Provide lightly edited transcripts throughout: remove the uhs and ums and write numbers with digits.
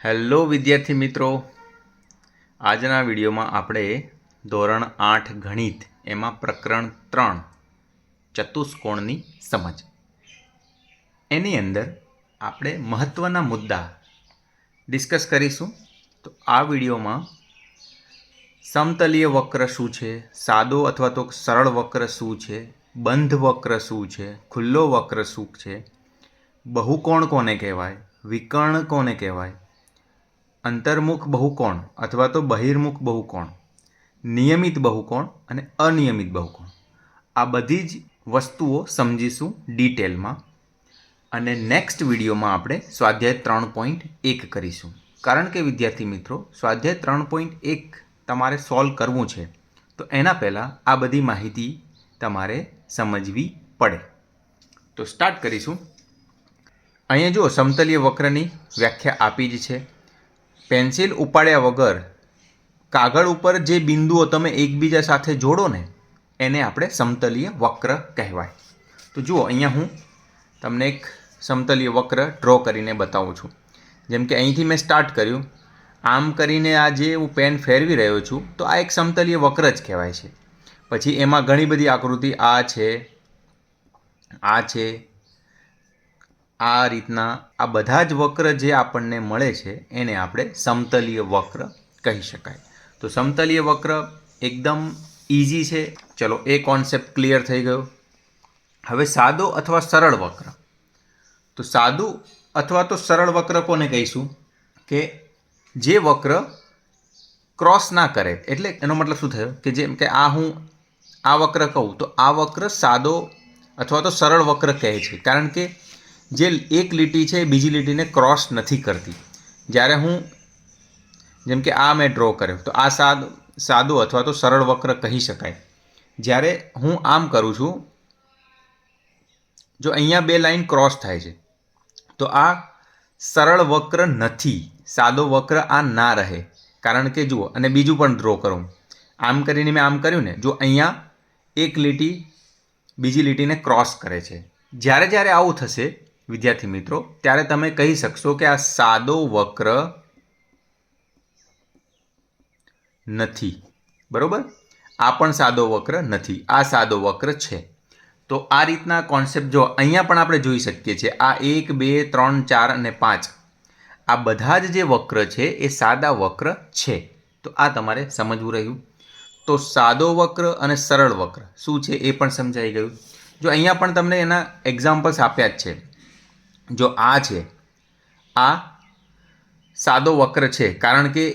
Hello વિદ્યાર્થી મિત્રો, આજના વિડીયોમાં આપણે ધોરણ 8 ગણિત એમાં પ્રકરણ 3 ચતુષ્કોણની સમજ એની અંદર આપણે મહત્ત્વના મુદ્દા ડિસ્કસ કરીશું। તો આ વિડીયોમાં સમતલીય વક્ર શું છે, સાદો અથવા તો સરળ વક્ર શું છે, બંધ વક્ર શું છે, ખુલ્લો વક્ર શું છે, બહુકોણ કોને કહેવાય, વિકર્ણ કોને કહેવાય, અંતર્મુખ બહુકોણ અથવા તો બહિર્મુખ બહુકોણ, નિયમિત બહુકોણ અને અનિયમિત બહુકોણ, આ બધી જ વસ્તુઓ સમજીશું ડિટેલમાં। અને નેક્સ્ટ વિડીયોમાં આપણે સ્વાધ્યાય 3.1 કરીશું, કારણ કે વિદ્યાર્થી મિત્રો સ્વાધ્યાય 3.1 તમારે સોલ્વ કરવું છે તો એના પહેલાં આ બધી માહિતી તમારે સમજવી પડે। તો સ્ટાર્ટ કરીશું। અહીંયા જુઓ, સમતલીય વક્રની વ્યાખ્યા આપી જ છે। પેન્સિલ ઉપાડ્યા વગર કાગળ ઉપર જે બિંદુઓ તમે એકબીજા સાથે જોડો ને એને આપણે સમતલીય વક્ર કહેવાય। તો જુઓ, અહીંયા હું તમને એક સમતલીય વક્ર ડ્રો કરીને બતાવું છું। જેમ કે અહીંથી મેં સ્ટાર્ટ કર્યું, આમ કરીને આ જે હું પેન ફેરવી રહ્યો છું તો આ એક સમતલીય વક્ર જ કહેવાય છે। પછી એમાં ઘણી બધી આકૃતિ આ છે, આ રીતના આ બધા જ વક્ર જે આપણને મળે છે એને આપણે સમતલીય વક્ર કહી શકાય। તો સમતલીય વક્ર એકદમ ઇઝી છે। ચલો, એ કોન્સેપ્ટ ક્લિયર થઈ ગયો। હવે સાદો અથવા સરળ વક્ર। તો સાદું અથવા તો સરળ વક્ર કોને કહીશું? કે જે વક્ર ક્રોસ ના કરે। એટલે એનો મતલબ શું થયો કે જેમ કે હું આ વક્ર કહું તો આ વક્ર સાદો અથવા તો સરળ વક્ર કહે છે, કારણ કે જે એક લીટી છે બીજી લીટીને ક્રોસ નથી કરતી। જ્યારે હું જેમ કે આ મેં ડ્રો કર્યો તો આ સાદો અથવા તો સરળ વક્ર કહી શકાય। જ્યારે હું આમ કરું છું, જો અહીંયા બે લાઈન ક્રોસ થાય છે તો આ સરળ વક્ર નથી, સાદો વક્ર આ ના રહે। કારણ કે જુઓ, અને બીજું પણ ડ્રો કરું, આમ કરીને મેં આમ કર્યું ને, જો અહીંયા એક લીટી બીજી લીટીને ક્રોસ કરે છે। જ્યારે જ્યારે આવું થશે વિદ્યાર્થી મિત્રો, ત્યારે તમે કહી શકશો કે આ સાદો વક્ર નથી, બરોબર? આ પણ સાદો વક્ર નથી, આ સાદો વક્ર છે। તો આ રીતના કોન્સેપ્ટ જો અહીંયા પણ આપણે જોઈ શકીએ છીએ, આ 1 2 3 4 અને 5 આ બધા જ જે વક્ર છે એ સાદા વક્ર છે। તો આ તમારે સમજવું રહ્યું। તો સાદો વક્ર અને સરળ વક્ર શું છે એ પણ સમજાઈ ગયું। જો અહીંયા પણ તમને એના એક્ઝામ્પલ્સ આપ્યા જ છે। જો આ છે, આ સાદો વક્ર છે, કારણ કે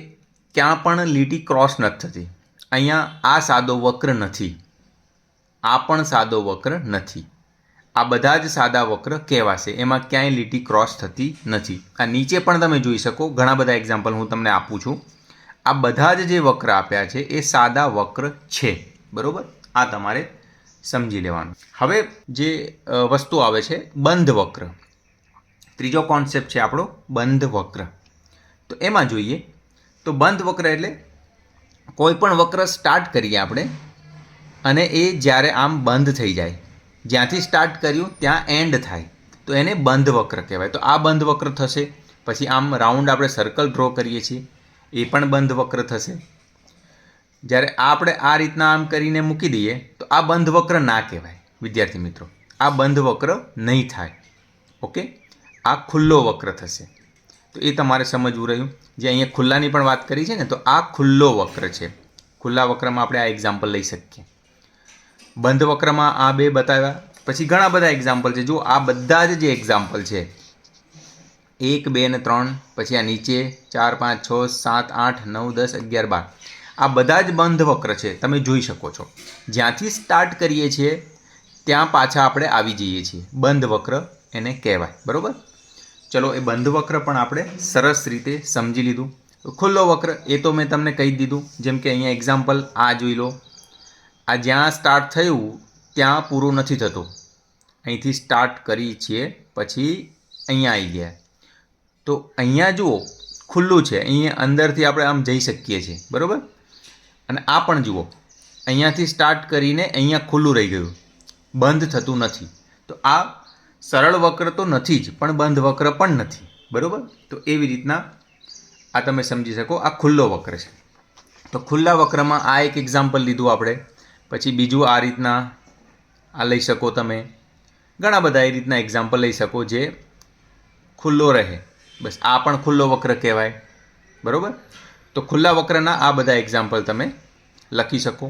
ક્યાં પણ લીટી ક્રોસ નથી થતી। અહીંયા આ સાદો વક્ર નથી, આ પણ સાદો વક્ર નથી, આ બધા જ સાદા વક્ર કહેવાશે, એમાં ક્યાંય લીટી ક્રોસ થતી નથી। આ નીચે પણ તમે જોઈ શકો, ઘણા બધા એક્ઝામ્પલ હું તમને આપું છું। આ બધા જ જે વક્ર આપ્યા છે એ સાદા વક્ર છે, બરાબર? આ તમારે સમજી લેવાનું। હવે જે વસ્તુ આવે છે બંધ વક્ર, ત્રીજો કોન્સેપ્ટ છે આપણો બંધ વક્ર। તો એમાં જોઈએ તો બંધ વક્ર એટલે કોઈ પણ વક્ર સ્ટાર્ટ કરીએ આપણે અને એ જ્યારે આમ બંધ થઈ જાય, જ્યાંથી સ્ટાર્ટ કર્યું ત્યાં એન્ડ થાય તો એને બંધ વક્ર કહેવાય। તો આ બંધ વક્ર થશે। પછી આમ રાઉન્ડ આપણે સર્કલ ડ્રો કરીએ છીએ, એ પણ બંધ વક્ર થશે। જ્યારે આપણે આ રીતના આમ કરીને મૂકી દઈએ તો આ બંધ વક્ર ના કહેવાય વિદ્યાર્થી મિત્રો, આ બંધ વક્ર નહીં થાય, ઓકે? આ ખુલ્લો વક્ર થશે। તો એ તમારે સમજવું રહ્યું। જે અહીંયા ખુલ્લાની પણ વાત કરી છે ને, તો આ ખુલ્લો વક્ર છે। ખુલ્લા વક્રમાં આપણે આ એક્ઝામ્પલ લઈ શકીએ। બંધ વક્રમાં આ બે બતાવ્યા, પછી ઘણા બધા એક્ઝામ્પલ છે। જો આ બધા જ જે એક્ઝામ્પલ છે 1 2 અને 3, પછી આ નીચે 4 5 6 7 8 9 10 11 12 આ બધા જ બંધ વક્ર છે, તમે જોઈ શકો છો। જ્યાંથી સ્ટાર્ટ કરીએ છીએ ત્યાં પાછા આપણે આવી જઈએ છીએ, બંધ વક્ર એને કહેવાય, બરાબર? ચલો, એ બંધ વક્ર પણ આપણે સરસ રીતે સમજી લીધું। ખુલ્લો વક્ર એ તો મેં તમને કહી દીધું। જેમ કે અહીંયા એક્ઝામ્પલ આ જોઈ લો, આ જ્યાં સ્ટાર્ટ થયું ત્યાં પૂરું નથી થતું, અહીંથી સ્ટાર્ટ કરી છીએ પછી અહીંયા આવી ગયા, તો અહીંયા જુઓ ખુલ્લું છે, અહીંયા અંદરથી આપણે આમ જઈ શકીએ છીએ, બરાબર? અને આ પણ જુઓ, અહીંયાથી સ્ટાર્ટ કરીને અહીંયા ખુલ્લું રહી ગયું, બંધ થતું નથી। તો આ સરળ વક્ર તો નથી જ, પણ બંધ વક્ર પણ નથી, બરાબર? તો એવી રીતના આ તમે સમજી શકો આ ખુલ્લો વક્ર છે. તો ખુલ્લા વક્રમાં આ એક એક્ઝામ્પલ લીધું આપણે. પછી બીજું આ રીતના આ લઈ શકો તમે. ઘણા બધા એ રીતના એક્ઝામ્પલ લઈ શકો જે ખુલ્લો રહે. બસ આ પણ ખુલ્લો વક્ર કહેવાય. બરાબર. તો ખુલ્લા વક્રના આ બધા એક્ઝામ્પલ તમે લખી શકો.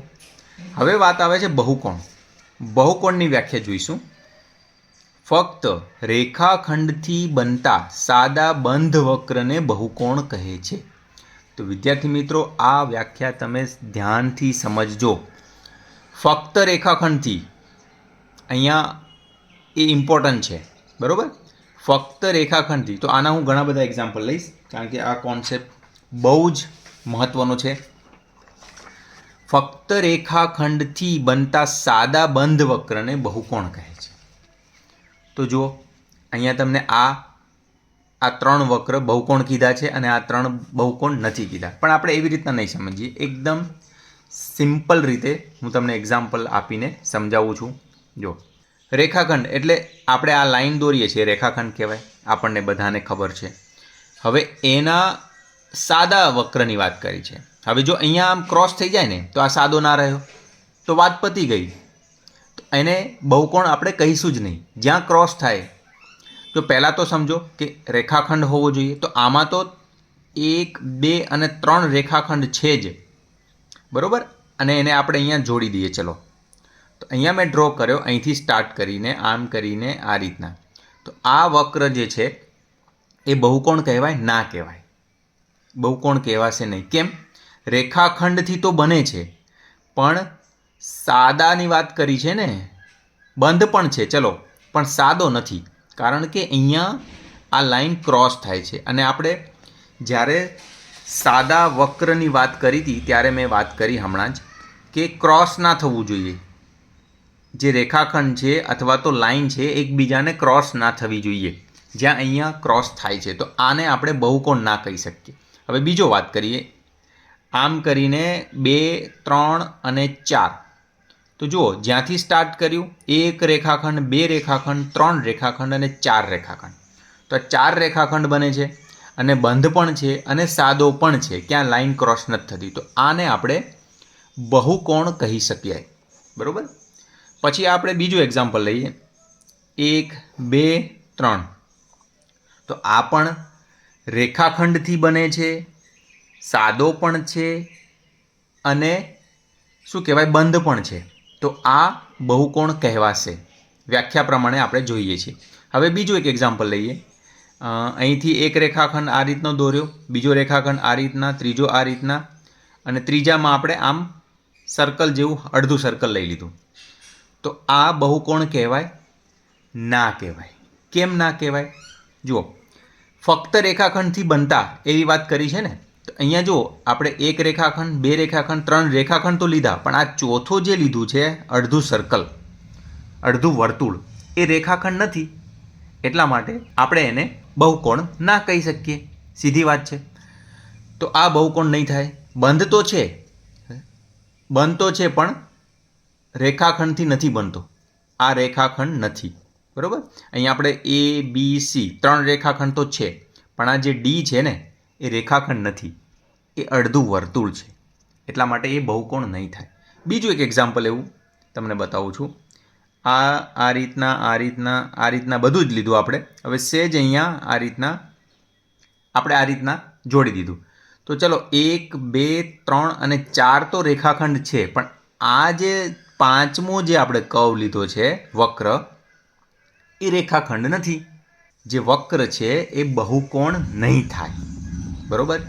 હવે વાત આવે છે બહુકોણ. બહુકોણની વ્યાખ્યા જોઈશું. ફક્ત રેખાખંડથી બનતા સાદા બંધ વક્રને બહુકોણ કહે છે. તો વિદ્યાર્થી મિત્રો આ વ્યાખ્યા તમે ધ્યાનથી સમજજો. ફક્ત રેખાખંડથી, અહીંયા એ ઇમ્પોર્ટન્ટ છે. બરાબર. ફક્ત રેખાખંડથી. તો આના હું ઘણા બધા એક્ઝામ્પલ લઈશ કારણ કે આ કોન્સેપ્ટ બહુ જ મહત્ત્વનો છે. ફક્ત રેખાખંડથી બનતા સાદા બંધ વક્રને બહુકોણ કહે છે. તો જુઓ અહીંયા તમને આ 3 વક્ર બહુકોણ કીધા છે અને આ 3 બહુકોણ નથી કીધા. પણ આપણે એવી રીતના નહીં સમજીએ. એકદમ સિમ્પલ રીતે હું તમને એક્ઝામ્પલ આપીને સમજાવું છું. જો રેખાખંડ એટલે આપણે આ લાઈન દોરીએ છીએ રેખાખંડ કહેવાય. આપણને બધાને ખબર છે. હવે એના સાદા વક્રની વાત કરી છે. હવે જો અહીંયા આમ ક્રોસ થઈ જાય ને તો આ સાદો ના રહ્યો તો વાત પતી ગઈ. તો એને બહુકોણ આપણે કહીશું જ નહીં. જ્યાં ક્રોસ થાય તો પહેલાં તો સમજો કે રેખાખંડ હોવો જોઈએ. તો આમાં તો 1, 2 અને 3 રેખાખંડ છે જ. બરાબર. અને એને આપણે અહીંયા જોડી દઈએ. ચલો તો અહીંયા મેં ડ્રો કર્યો અહીંથી સ્ટાર્ટ કરીને આમ કરીને આ રીતના. તો આ વક્ર જે છે એ બહુકોણ કહેવાય ના કહેવાય? બહુકોણ કહેવાશે નહીં. કેમ? રેખાખંડથી તો બને છે પણ સાદાની વાત કરી છે ને. બંધ પણ છે ચલો પણ સાદો નથી. કારણ કે અહીંયા આ લાઈન ક્રોસ થાય છે. અને આપણે જ્યારે સાદા વક્રની વાત કરી હતી ત્યારે મેં વાત કરી હમણાં જ કે ક્રોસ ના થવું જોઈએ. જે રેખાખંડ છે અથવા તો લાઈન છે એકબીજાને ક્રોસ ના થવી જોઈએ. જ્યાં અહીંયા ક્રોસ થાય છે તો આને આપણે બહુકોણ ના કહી શકીએ. હવે બીજો વાત કરીએ. આમ કરીને 2, 3 અને 4. તો જુઓ જ્યાંથી સ્ટાર્ટ કર્યું 1 રેખાખંડ, 2 રેખાખંડ, 3 રેખાખંડ અને 4 રેખાખંડ. તો 4 રેખાખંડ બને છે અને બંધ પણ છે અને સાદો પણ છે. ક્યાં લાઈન ક્રોસ નથી થતી. તો આને આપણે બહુકોણ કહી શકીએ. બરાબર. પછી આપણે બીજું એક્ઝામ્પલ લઈએ. 1, 2, 3. તો આ પણ રેખાખંડથી બને છે, સાદો પણ છે અને શું કહેવાય બંધ પણ છે. તો આ બહુકોણ કહેવાશે. વ્યાખ્યા પ્રમાણે આપણે જોઈએ છીએ. હવે બીજું એક એક્ઝામ્પલ લઈએ. અહીંથી એક રેખાખંડ આ રીતનો દોર્યો, બીજો રેખાખંડ આ રીતના, ત્રીજો આ રીતના અને ત્રીજામાં આપણે આમ સર્કલ જેવું અડધું સર્કલ લઈ લીધું. તો આ બહુકોણ કહેવાય? ના કહેવાય. કેમ ના કહેવાય? જુઓ ફક્ત રેખાખંડથી બનતા એવી વાત કરી છે ને. તો અહીંયા જુઓ આપણે 1 રેખાખંડ, 2 રેખાખંડ, 3 રેખાખંડ તો લીધા પણ આ ચોથો જે લીધું છે અડધું સર્કલ, અડધું વર્તુળ એ રેખાખંડ નથી. એટલા માટે આપણે એને બહુકોણ ના કહી શકીએ. સીધી વાત છે. તો આ બહુકોણ નહીં થાય. બંધ તો છે, બનતો છે પણ રેખાખંડથી નથી બનતો. આ રેખાખંડ નથી. બરાબર. અહીંયા આપણે ABC 3 રેખાખંડ તો છે પણ આ જે D છે ને એ રેખાખંડ નથી, એ અડધું વર્તુળ છે. એટલા માટે એ બહુકોણ નહીં થાય. બીજું એક એક્ઝામ્પલ એવું તમને બતાવું છું. આ રીતના આ રીતના આ રીતના બધું જ લીધું આપણે. હવે સેજ અહીંયા આ રીતના આપણે આ રીતના જોડી દીધું. તો ચલો 1, 2, 3 અને 4 તો રેખાખંડ છે પણ આ જે પાંચમો જે આપણે કર્વ લીધો છે વક્ર એ રેખાખંડ નથી. જે વક્ર છે એ બહુકોણ નહીં થાય. બરાબર.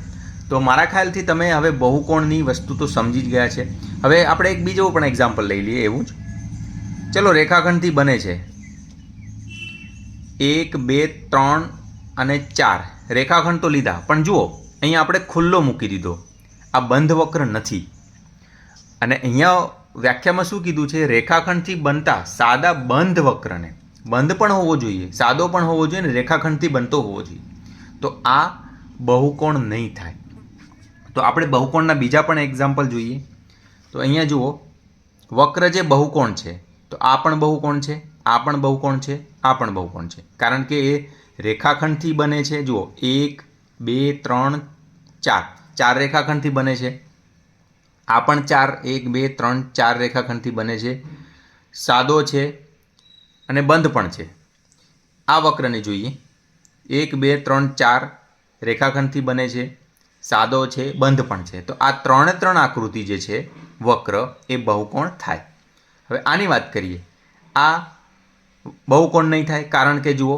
તો મારા ખ્યાલથી તમે હવે બહુકોણની વસ્તુ તો સમજી જ ગયા છે. હવે આપણે એક બીજો પણ એક્ઝામ્પલ લઈ લઈએ એવું જ. ચલો રેખાખંડથી બને છે 1, 2, 3 અને 4 રેખાખંડ તો લીધા પણ જુઓ અહીંયા આપણે ખુલ્લો મૂકી દીધો. આ બંધ વક્ર નથી. અને અહીંયા વ્યાખ્યામાં શું કીધું છે? રેખાખંડથી બનતા સાદા બંધ વક્રને. બંધ પણ હોવો જોઈએ, સાદો પણ હોવો જોઈએ ને રેખાખંડથી બનતો હોવો જોઈએ. તો આ બહુકોણ નહીં થાય. તો આપણે બહુકોણના બીજા પણ એક્ઝામ્પલ જોઈએ. તો અહીંયા જુઓ વક્ર જે બહુકોણ છે તો આ પણ બહુકોણ છે, આ પણ બહુકોણ છે, આ પણ બહુકોણ છે. કારણ કે એ રેખાખંડથી બને છે. જુઓ 1, 2, 3, 4 4 રેખાખંડથી બને છે. આ પણ 4 1 2 3 4 રેખાખંડથી બને છે. સાદો છે અને બંધ પણ છે. આ વક્રને જોઈએ 1 2 3 4 રેખાખંડથી બને છે, સાદો છે, બંધ પણ છે. તો આ 3 આકૃતિ જે છે વક્ર એ બહુકોણ થાય. હવે આની વાત કરીએ. આ બહુકોણ નહીં થાય કારણ કે જુઓ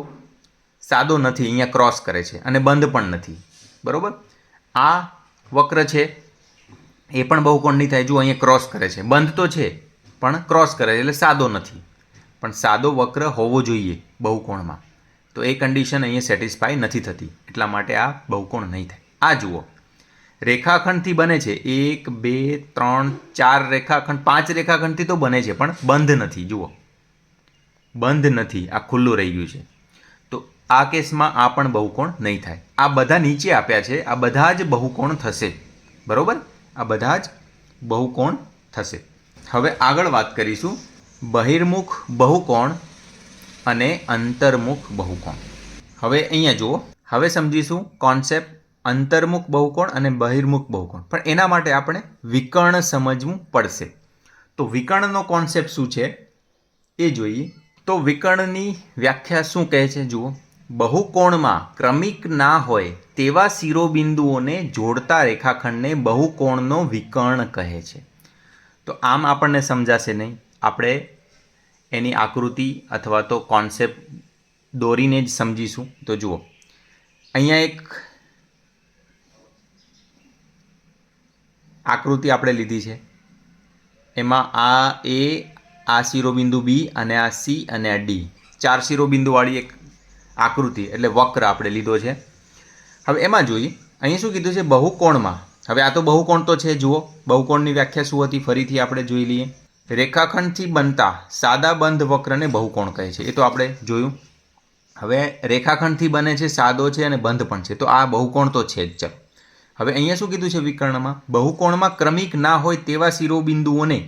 સાદો નથી, અહીંયા ક્રોસ કરે છે, અને બંધ પણ નથી. બરાબર. આ વક્ર છે એ પણ બહુકોણ નહીં થાય. જુઓ અહીંયા ક્રોસ કરે છે, બંધ તો છે પણ ક્રોસ કરે છે એટલે સાદો નથી. પણ સાદો વક્ર હોવો જોઈએ બહુકોણમાં. તો એ કન્ડિશન અહીંયા સેટિસ્ફાય નથી થતી, એટલા માટે આ બહુકોણ નહીં થાય. આ જુઓ રેખાખંડથી બને છે 1 2 3 4 રેખાખંડ, 5 રેખાખંડથી તો બને છે પણ બંધ નથી. જુઓ બંધ નથી, આ ખુલ્લું રહી ગયું છે. તો આ કેસમાં આ પણ બહુકોણ નહીં થાય. આ બધા નીચે આપ્યા છે, આ બધા જ બહુકોણ થશે. બરાબર, આ બધા જ બહુકોણ થશે. હવે આગળ વાત કરીશું બહિર્મુખ બહુકોણ અને અંતર્મુખ બહુકોણ. હવે અહીંયા જુઓ, હવે સમજીશું કોન્સેપ્ટ અંતર્મુખ બહુકોણ અને બહિર્મુખ બહુકોણ. પણ એના માટે આપણે વિકર્ણ સમજવું પડશે. તો વિકર્ણનો કોન્સેપ્ટ શું છે એ જોઈએ. તો વિકર્ણની વ્યાખ્યા શું કહે છે જુઓ, બહુકોણમાં ક્રમિક ના હોય તેવા શિરોબિંદુઓને જોડતા રેખાખંડને બહુકોણનો વિકર્ણ કહે છે. તો આમ આપણને સમજાશે નહીં, આપણે એની આકૃતિ અથવા તો કોન્સેપ્ટ દોરીને જ સમજીશું. તો જુઓ અહીંયા એક આકૃતિ આપણે લીધી છે. એમાં આ એ, આ શિરોબિંદુ બી અને આ સી અને આ ડી, 4 શિરોબિંદુવાળી એક આકૃતિ એટલે વક્ર આપણે લીધો છે. હવે એમાં જોઈએ અહીંયા શું કીધું છે બહુકોણમાં. હવે આ તો બહુકોણ તો છે. જુઓ બહુકોણની વ્યાખ્યા શું હતી ફરીથી આપણે જોઈ લઈએ. રેખાખંડથી બનતા સાદા બંધ વક્રને બહુકોણ કહે છે. એ તો આપણે જોયું. હવે રેખાખંડથી બને છે, સાદો છે અને બંધ પણ છે. તો આ બહુકોણ તો છે જ. ચાલો હવે અહીંયા શું કીધું છે વિકર્ણમાં, બહુકોણમાં ક્રમિક ના હોય તેવા શિરોબિંદુઓને.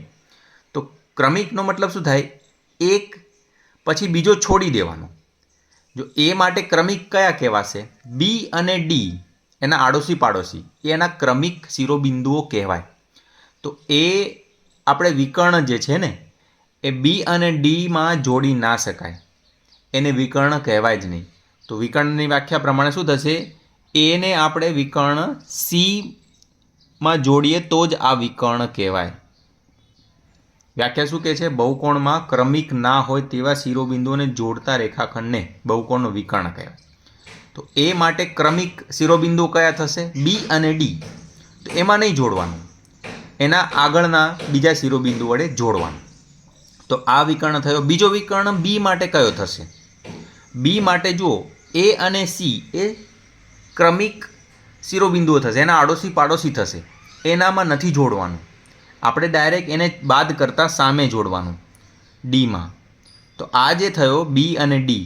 તો ક્રમિકનો મતલબ શું થાય, એક પછી બીજો છોડી દેવાનો. જો એ માટે ક્રમિક કયા કહેવાશે, બી અને ડી એના આડોશી પાડોશી એ એના ક્રમિક શિરોબિંદુઓ કહેવાય. તો એ આપણે વિકર્ણ જે છે ને એ બી અને ડીમાં જોડી ના શકાય, એને વિકર્ણ કહેવાય જ નહીં. તો વિકર્ણની વ્યાખ્યા પ્રમાણે શું થશે, એને આપણે વિકર્ણ સીમાં જોડીએ તો જ આ વિકર્ણ કહેવાય. વ્યાખ્યા શું કહે છે, બહુકોણમાં ક્રમિક ના હોય તેવા શિરોબિંદુઓને જોડતા રેખાખંડને બહુકોણનો વિકર્ણ કહેવાય. તો એ માટે ક્રમિક શિરોબિંદુ કયા થશે, બી અને ડી. તો એમાં નહીં જોડવાનું, એના આગળના બીજા શિરોબિંદુ વડે જોડવાનું. તો આ વિકર્ણ થયો. બીજો વિકર્ણ બી માટે કયો થશે, બી માટે જુઓ એ અને સી એ ક્રમિક શિરોબિંદુઓ થશે, એના આડોશી પાડોશી થશે. એનામાં નથી જોડવાનું, આપણે ડાયરેક્ટ એને બાદ કરતાં સામે જોડવાનું ડીમાં. તો આ જે થયો બી અને ડી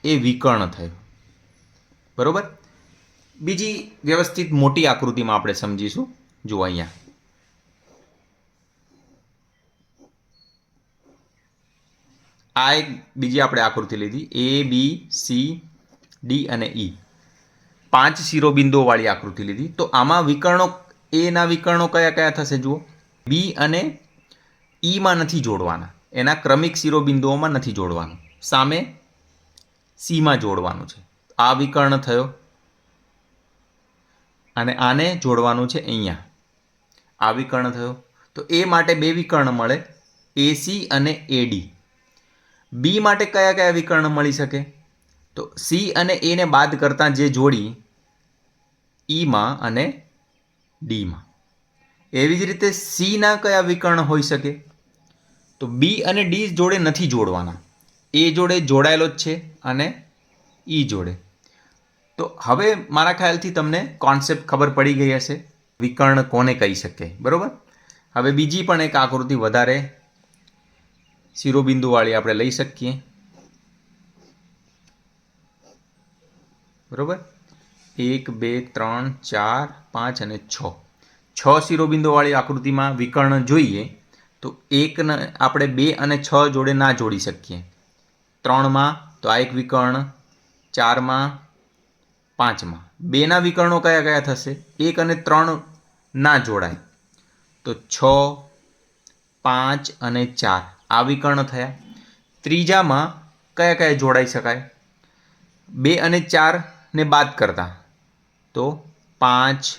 એ વિકર્ણ થયો. બરાબર. બીજી વ્યવસ્થિત મોટી આકૃતિમાં આપણે સમજીશું. જુઓ અહીંયા આ એક બીજી આપણે આકૃતિ લીધી, એ બી સી ડી અને ઈ, 5 શિરોબિંદુઓવાળી આકૃતિ લીધી. તો આમાં વિકર્ણો, એના વિકર્ણો કયા કયા થશે જુઓ, બી અને ઈમાં નથી જોડવાના, એના ક્રમિક શિરોબિંદુઓમાં નથી જોડવાનું, સામે સીમાં જોડવાનું છે. આ વિકર્ણ થયો અને આને જોડવાનું છે અહીંયા, આ વિકર્ણ થયો. તો એ માટે 2 વિકર્ણ મળે, એસી અને એડી. બી માટે કયા કયા વિકર્ણ મળી શકે, તો સી અને એને બાદ કરતાં જે જોડી ઈમાં અને ડીમાં. એવી જ રીતે સીના કયા વિકર્ણ હોઈ શકે, તો બી અને ડી જોડે નથી જોડવાના, એ જોડે જોડાયેલો જ છે અને ઈ જોડે. તો હવે મારા ખ્યાલથી તમને કોન્સેપ્ટ ખબર પડી ગઈ હશે વિકર્ણ કોને કહી શકે. બરાબર. હવે બીજી પણ એક આકૃતિ વધારે શિરોબિંદુવાળી આપણે લઈ શકીએ. બરાબર. 1 2 3 4 5 અને 6 શિરોબિંદુવાળી આકૃતિમાં વિકર્ણ જોઈએ તો એકને આપણે 2 અને 6 જોડે ના જોડી શકીએ. 3માં તો આ એક વિકર્ણ, 4માં, 5માં 2ના વિકર્ણો કયા કયા થશે? 1 અને 3 ના જોડાય તો 6, 5 અને 4 આ વિકર્ણ થયા. ત્રીજામાં કયા કયા જોડાઈ શકાય? 2 અને 4 ને બાદ કરતા તો 5,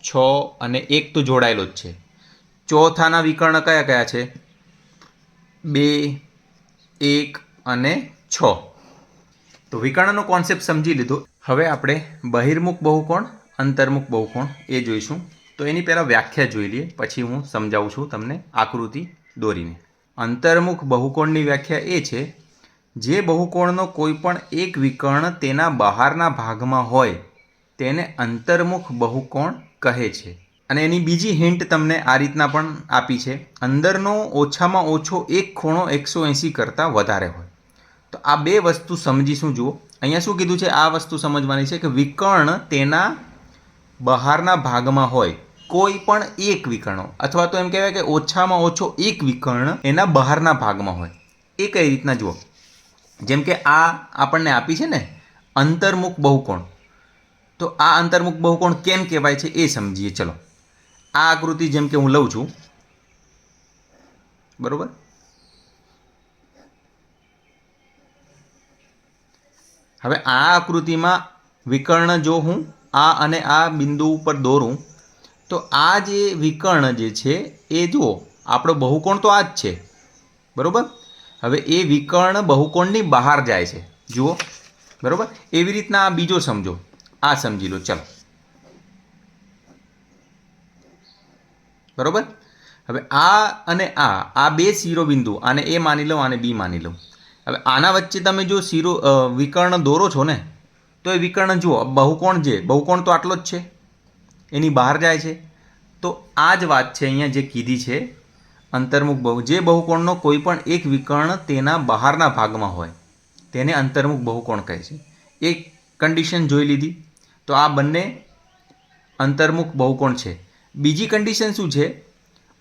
6 અને 1 તો જોડાયેલો જ છે. ચોથાના વિકર્ણ કયા કયા છે? 2, 1 અને 6. તો વિકર્ણનો કોન્સેપ્ટ સમજી લીધો. હવે આપણે બહિર્મુખ બહુકોણ, અંતર્મુખ બહુકોણ એ જોઈશું. તો એની પહેલાં વ્યાખ્યા જોઈ લઈએ, પછી હું સમજાવું છું તમને આકૃતિ દોરીને. અંતર્મુખ બહુકોણની વ્યાખ્યા એ છે, જે બહુકોણનો કોઈ પણ એક વિકર્ણ તેના બહારના ભાગમાં હોય તેને અંતર્મુખ બહુકોણ કહે છે. અને એની બીજી હિન્ટ તમને આ રીતના પણ આપી છે, અંદરનો ઓછામાં ઓછો એક ખૂણો 180 કરતાં વધારે હોય. તો આ બે વસ્તુ સમજીશું. જુઓ અહીંયા શું કીધું છે, આ વસ્તુ સમજવાની છે કે વિકર્ણ તેના બહારના ભાગમાં હોય, કોઈ પણ એક વિકર્ણ, અથવા તો એમ કહેવાય કે ઓછામાં ઓછો એક વિકર્ણ એના બહારના ભાગમાં હોય. એ કઈ રીતના? જુઓ, જેમ કે આ આપણને આપી છે ને અંતર્મુખ બહુકોણ, તો આ અંતર્મુખ બહુકોણ કેમ કહેવાય છે એ સમજીએ. ચલો, આ આકૃતિ જેમ કે હું લઉં છું, બરોબર? હવે આ આકૃતિમાં વિકર્ણ જો હું આ અને આ બિંદુ ઉપર દોરું તો આ જે વિકર્ણ જે છે એ જુઓ, આપણો બહુકોણ તો આ જ છે, બરોબર? હવે એ વિકર્ણ બહુકોણની બહાર જાય છે, જુઓ, બરોબર? એવી રીતના આ બીજો સમજો, આ સમજી લો. ચલો, બરોબર? હવે આ અને આ બે શિરોબિંદુ, આને એ માની લઉં, આને બી માની લઉં. હવે આના વચ્ચે તમે જો વિકર્ણ દોરો છો ને, તો એ વિકર્ણ જુઓ, બહુકોણ તો આટલો જ છે, એની બહાર જાય છે. તો આ જ વાત છે અહીંયા જે કીધી છે, અંતર્મુખ જે બહુકોણનો કોઈ પણ એક વિકર્ણ તેના બહારના ભાગમાં હોય તેને અંતર્મુખ બહુકોણ કહે છે. એક કન્ડિશન જોઈ લીધી, તો આ બંને અંતર્મુખ બહુકોણ છે. બીજી કન્ડિશન શું છે?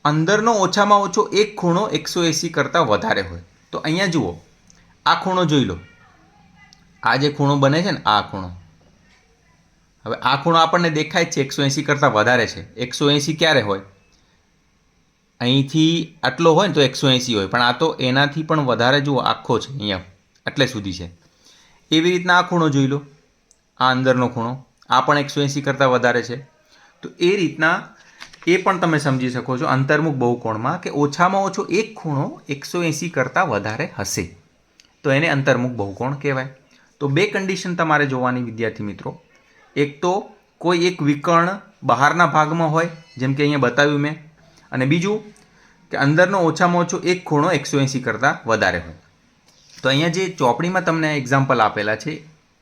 અંદરનો ઓછામાં ઓછો એક ખૂણો 180 કરતાં વધારે હોય. તો અહીંયા જુઓ, આ ખૂણો જોઈ લો, આ જે ખૂણો બને છે ને, આ ખૂણો, હવે આ ખૂણો આપણને દેખાય જ છે 180 કરતાં વધારે છે. 180 ક્યારે હોય? અહીંથી આટલો હોય ને તો 180 હોય, પણ આ તો એનાથી પણ વધારે. જુઓ, આખો છે અહીંયા, એટલે સુધી છે. એવી રીતના આ ખૂણો જોઈ લો, આ અંદરનો ખૂણો, આ પણ 180 કરતાં વધારે છે. તો એ રીતના એ પણ તમે સમજી શકો છો અંતર્મુખ બહુકોણમાં કે ઓછામાં ઓછો એક ખૂણો 180 કરતાં વધારે હશે, તો એને અંતર્મુખ બહુકોણ કહેવાય. તો બે કન્ડિશન તમારે જોવાની વિદ્યાર્થી મિત્રો. એક તો કોઈ એક વિકર્ણ બહારના ભાગમાં હોય, જેમ કે અહીંયા બતાવ્યું મેં, અને બીજું કે અંદરનો ઓછામાં ઓછો એક ખૂણો 180 કરતાં વધારે હોય. તો અહીંયા જે ચોપડીમાં તમને એક્ઝામ્પલ આપેલા છે,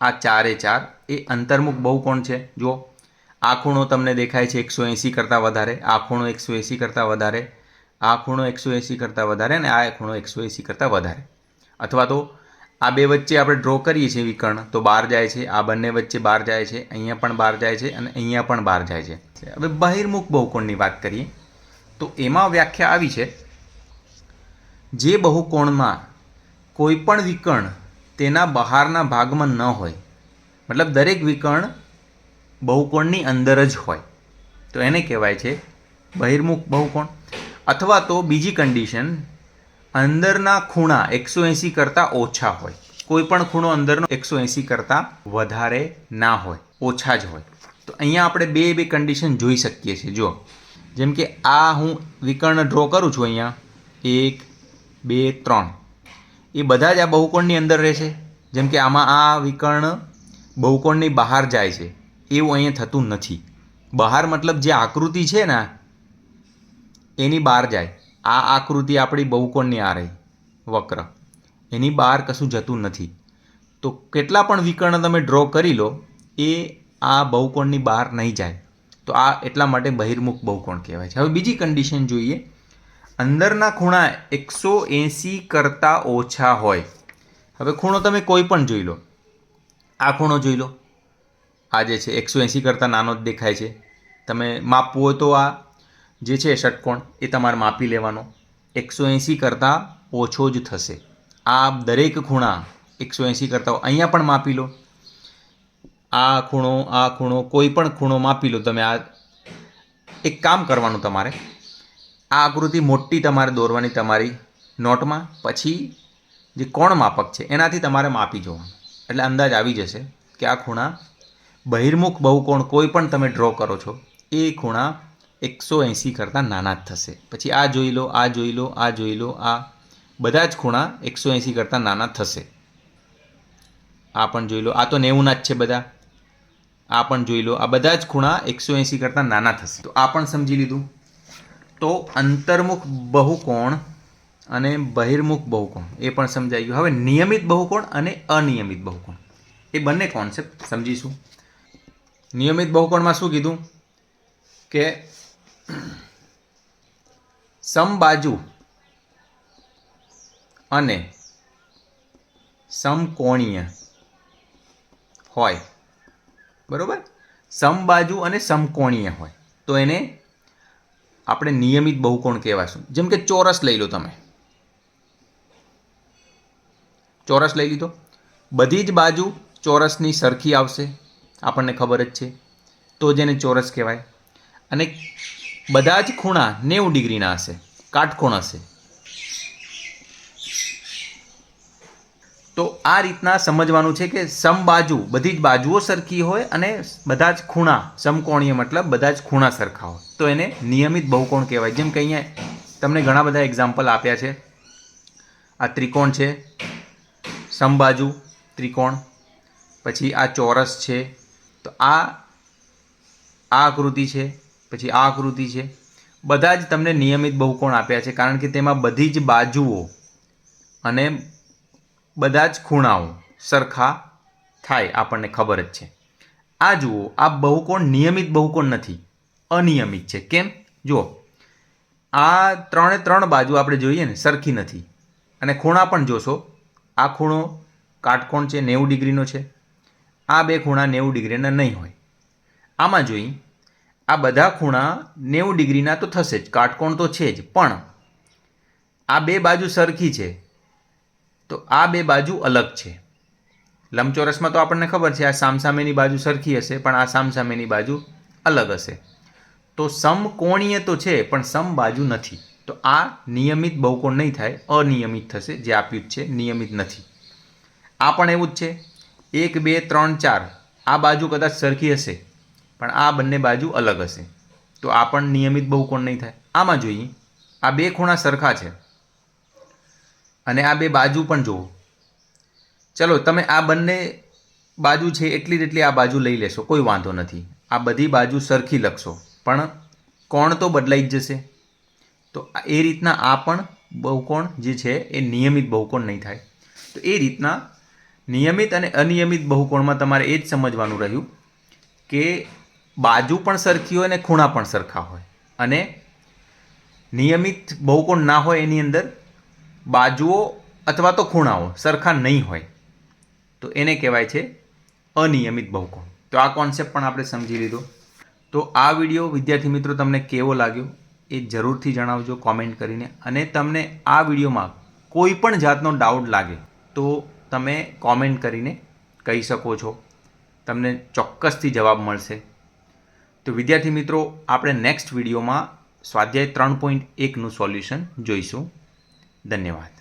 આ 4 એ અંતર્મુખ બહુકોણ છે. જુઓ, આ ખૂણો તમને દેખાય છે 180 કરતાં વધારે, આ ખૂણો 180 કરતાં વધારે, આ ખૂણો 180 કરતાં વધારે, અને આ ખૂણો 180 કરતાં વધારે. અથવા તો આ બે વચ્ચે આપણે ડ્રો કરીએ છીએ વિકર્ણ, તો બહાર જાય છે, આ બંને વચ્ચે બહાર જાય છે, અહીંયા પણ બહાર જાય છે, અને અહીંયા પણ બહાર જાય છે. હવે બહિર્મુખ બહુકોણની વાત કરીએ તો એમાં વ્યાખ્યા આવી છે, જે બહુકોણમાં કોઈ પણ વિકર્ણ તેના બહારના ભાગમાં ન હોય, મતલબ દરેક વિકર્ણ બહુકોણની અંદર જ હોય, તો એને કહેવાય છે બહિર્મુખ બહુકોણ. અથવા તો બીજી કન્ડિશન, અંદરના ખૂણા 180 કરતાં ઓછા હોય, કોઈ પણ ખૂણો અંદરનો 180 કરતાં વધારે ના હોય, ઓછા જ હોય. તો અહીંયા આપણે બે કન્ડિશન જોઈ શકીએ છીએ. જો, જેમ કે આ હું વિકર્ણ ડ્રો કરું છું અહીંયા, 1, 2, 3, એ બધા જ આ બહુકોણની અંદર રહેશે. જેમ કે આમાં આ વિકર્ણ બહુકોણની બહાર જાય છે, એવું અહીંયા થતું નથી. બહાર મતલબ જે આકૃતિ છે ને એની બહાર જાય. આ આકૃતિ આપણી બહુકોણની આ રહી વક્ર, એની બહાર કશું જતું નથી. તો કેટલા પણ વિકર્ણ તમે ડ્રો કરી લો, એ આ બહુકોણની બહાર નહીં જાય. તો આ એટલા માટે બહિર્મુખ બહુકોણ કહેવાય છે. હવે બીજી કન્ડિશન જોઈએ, અંદરના ખૂણા 180 કરતાં ઓછા હોય. હવે ખૂણો તમે કોઈ પણ જોઈ લો, આ ખૂણો જોઈ લો, આ જે છે 180 કરતાં નાનો જ દેખાય છે. તમે માપવું હોય તો આ જે છે ષટકોણ એ તમારે માપી લેવાનો, 180 કરતાં ઓછો જ થશે. આ દરેક ખૂણા 180 કરતાં, અહીંયા પણ માપી લો, આ ખૂણો કોઈ પણ ખૂણો માપી લો તમે. આ એક કામ કરવાનું તમારે, આ આકૃતિ મોટી તમારે દોરવાની તમારી નોટમાં, પછી જે કોણ માપક છે એનાથી તમારે માપી જોવાનું, એટલે અંદાજ આવી જશે કે આ ખૂણા બહિર્મુખ બહુકોણ કોઈ પણ તમે ડ્રો કરો છો એ ખૂણા 180 કરતાં નાના જ થશે. પછી આ જોઈ લો, આ જોઈ લો, આ જોઈ લો, આ બધા જ ખૂણા 180 કરતાં નાના થશે. આ પણ જોઈ લો, આ તો 90ના જ છે બધા. આ પણ જોઈ લો, આ બધા જ ખૂણા 180 કરતાં નાના થશે. તો આ પણ સમજી લીધું. તો અંતર્મુખ બહુકોણ અને બહિર્મુખ બહુકોણ એ પણ સમજાઈ ગયું. હવે નિયમિત બહુકોણ અને અનિયમિત બહુકોણ એ બંને કોન્સેપ્ટ સમજીશું. નિયમિત બહુકોણમાં શું કીધું કે સમબાજુ અને સમકોણીય હોય, બરોબર? સમબાજુ અને સમકોણીય હોય તો એને આપણે નિયમિત બહુકોણ કહેવાશું. જેમ કે ચોરસ લઈ લો તમે, ચોરસ લઈ લીધો, બધી જ બાજુ ચોરસની સરખી આવશે, આપણને ખબર જ છે, તો જેને ચોરસ કહેવાય. અને બધા જ ખૂણા 90 ડિગ્રીના હશે, કાટકોણ હશે. તો આ રીતના સમજવાનું છે કે સમબાજુ બધી જ બાજુઓ સરખી હોય અને બધા જ ખૂણા સમકોણીય, મતલબ બધા જ ખૂણા સરખા હોય તો એને નિયમિત બહુકોણ કહેવાય. જેમ કે અહીંયા તમને ઘણા બધા એક્ઝામ્પલ આપ્યા છે. આ ત્રિકોણ છે, સમબાજુ ત્રિકોણ, પછી આ ચોરસ છે, તો આ આકૃતિ છે, પછી આ આકૃતિ છે. બધા જ તમને નિયમિત બહુકોણ આપ્યા છે કારણ કે તેમાં બધી જ બાજુઓ અને બધા જ ખૂણાઓ સરખા થાય, આપણને ખબર જ છે. આ જુઓ, આ બહુકોણ નિયમિત બહુકોણ નથી, અનિયમિત છે. કેમ? જુઓ, આ 3 બાજુ આપણે જોઈએ ને સરખી નથી, અને ખૂણા પણ જોશો. આ ખૂણો કાટકોણ છે, 90 ડિગ્રીનો છે. આ બે ખૂણા 90 ડિગ્રીના નહીં હોય. આમાં જોઈ, આ બધા ખૂણા 90 ડિગ્રીના તો થશે જ, કાટકોણ તો છે જ, પણ આ બે બાજુ સરખી છે તો આ બે બાજુ અલગ છે. લંબચોરસમાં તો આપણને ખબર છે આ સામસામેની બાજુ સરખી હશે, પણ આ સામસામેની બાજુ અલગ હશે. તો સમકોણીય તો છે પણ સમબાજુ નથી, તો આ નિયમિત બહુકોણ નહીં થાય, અનિયમિત થશે. જે આપ્યું જ છે, નિયમિત નથી. આ પણ એવું જ છે, 1 2 3 4 આ બાજુ કદાચ સરખી હશે પણ આ બંને બાજુ અલગ હશે, તો આ પણ નિયમિત બહુકોણ નહીં થાય. આમાં જોઈએ, આ બે ખૂણા સરખા છે અને આ બે બાજુ પણ જુઓ. ચલો તમે આ બંને બાજુ છે એટલી આ બાજુ લઈ લેશો, કોઈ વાંધો નથી. આ બધી બાજુ સરખી લખશો પણ કોણ તો બદલાઈ જ જશે. તો એ રીતના આ પણ બહુકોણ જે છે એ નિયમિત બહુકોણ નહીં થાય. તો એ રીતના નિયમિત અને અનિયમિત બહુકોણમાં તમારે એ જ સમજવાનું રહ્યું કે બાજુ પણ સરખી હોય અને ખૂણા પણ સરખા હોય. અને નિયમિત બહુકોણ ના હોય એની અંદર બાજુઓ અથવા તો ખૂણાઓ સરખા નહીં હોય તો એને કહેવાય છે અનિયમિત બહુકોણ. તો આ કોન્સેપ્ટ પણ આપણે સમજી લીધો. તો આ વિડીયો વિદ્યાર્થી મિત્રો તમને કેવો લાગ્યો એ જરૂરથી જણાવજો કોમેન્ટ કરીને. અને તમને આ વિડીયોમાં કોઈ પણ જાતનો ડાઉટ લાગે તો તમે કોમેન્ટ કરીને કહી શકો છો, તમને ચોક્કસથી જવાબ મળશે. તો વિદ્યાર્થી મિત્રો, આપણે નેક્સ્ટ વિડીયોમાં સ્વાધ્યાય 3.1નું સોલ્યુશન જોઈશું. ધન્યવાદ.